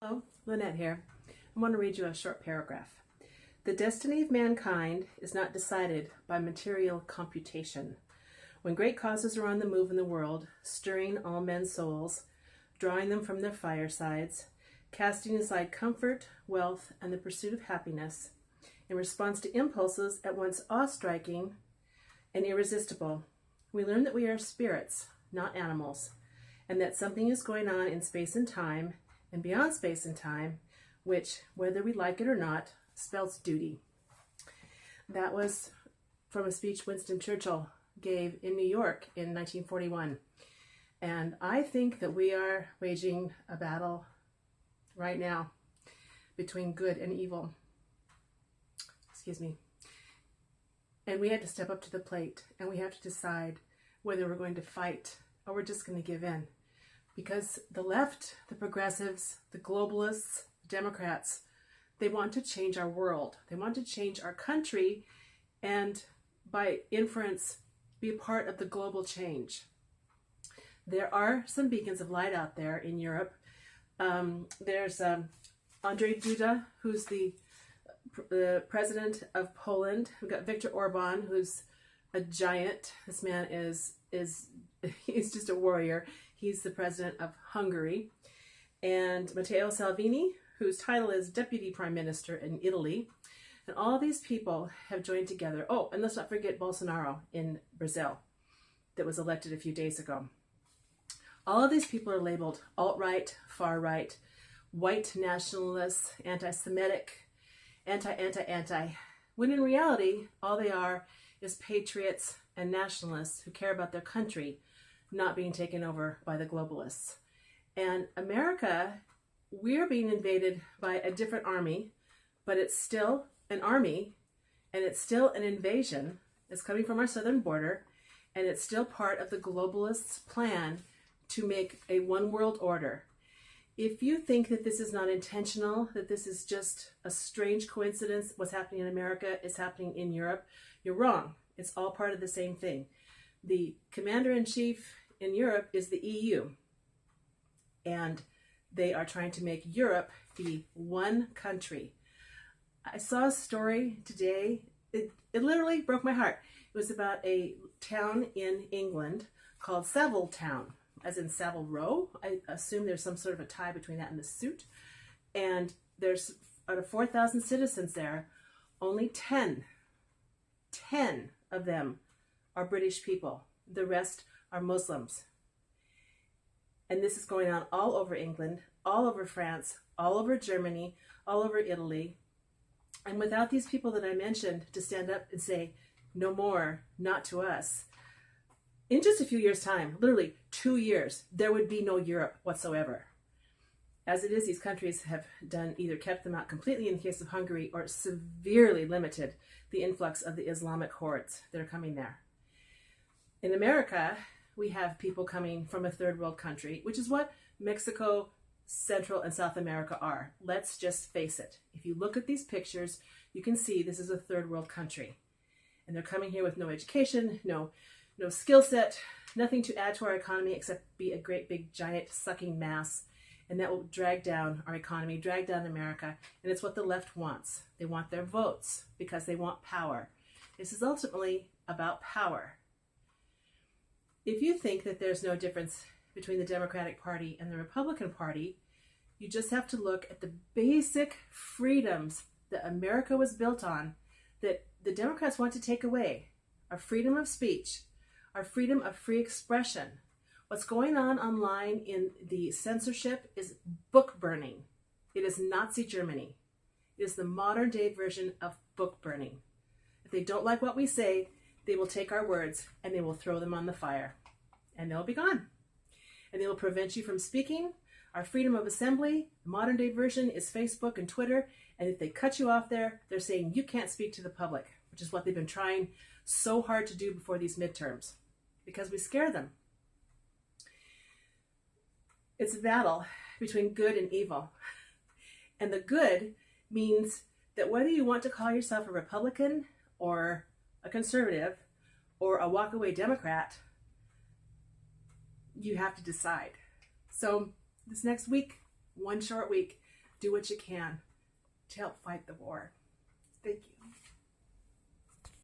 Hello, Lynette here. I want to read you a short paragraph. The destiny of mankind is not decided by material computation. When great causes are on the move in the world, stirring all men's souls, drawing them from their firesides, casting aside comfort, wealth, and the pursuit of happiness, in response to impulses at once awe-striking and irresistible, we learn that we are spirits, not animals, and that something is going on in space and time, and beyond space and time, which, whether we like it or not, spells duty. That was from a speech Winston Churchill gave in New York in 1941. And I think that we are waging a battle right now between good and evil. Excuse me. And we have to step up to the plate, and we have to decide whether we're going to fight or we're just going to give in. Because the left, the progressives, the globalists, the Democrats, they want to change our world. They want to change our country and, by inference, be a part of the global change. There are some beacons of light out there in Europe. There's Andrzej Duda, who's the president of Poland. We've got Viktor Orban, who's a giant. This man is he's just a warrior. He's the president of Hungary. And Matteo Salvini, whose title is Deputy Prime Minister in Italy. And all these people have joined together. Oh, and let's not forget Bolsonaro in Brazil that was elected a few days ago. All of these people are labeled alt-right, far-right, white nationalists, anti-Semitic, anti, when in reality, all they are is patriots and nationalists who care about their country not being taken over by the globalists. And America, we're being invaded by a different army, but it's still an army, and it's still an invasion. It's coming from our southern border, and it's still part of the globalists' plan to make a one world order. If you think that this is not intentional, that this is just a strange coincidence, what's happening in America is happening in Europe, you're wrong. It's all part of the same thing. The commander-in-chief in Europe is the EU, and they are trying to make Europe be one country. I saw a story today, it literally broke my heart. It was about a town in England called Savile Town, as in Savile Row. I assume there's some sort of a tie between that and the suit. And there's, out of 4,000 citizens there, only 10 of them are British people. The rest are Muslims. And this is going on all over England, all over France, all over Germany, all over Italy. And without these people that I mentioned to stand up and say, no more, not to us, in just a few years' time, literally 2 years, there would be no Europe whatsoever. As it is, these countries have done either kept them out completely in the case of Hungary or severely limited the influx of the Islamic hordes that are coming there. In America, we have people coming from a third world country, which is what Mexico, Central and South America are. Let's just face it. If you look at these pictures, you can see this is a third world country. And they're coming here with no education, no skill set, nothing to add to our economy except be a great big giant sucking mass. And that will drag down our economy, drag down America. And it's what the left wants. They want their votes because they want power. This is ultimately about power. If you think that there's no difference between the Democratic Party and the Republican Party, you just have to look at the basic freedoms that America was built on that the Democrats want to take away. Our freedom of speech, our freedom of free expression. What's going on online in the censorship is book burning. It is Nazi Germany. It is the modern day version of book burning. If they don't like what we say, they will take our words and they will throw them on the fire. And they'll be gone. And they will prevent you from speaking. Our freedom of assembly, the modern day version, is Facebook and Twitter. And if they cut you off there, they're saying you can't speak to the public, which is what they've been trying so hard to do before these midterms, because we scare them. It's a battle between good and evil. And the good means that whether you want to call yourself a Republican or a conservative or a walkaway Democrat, you have to decide. So this next week, one short week, do what you can to help fight the war. Thank you.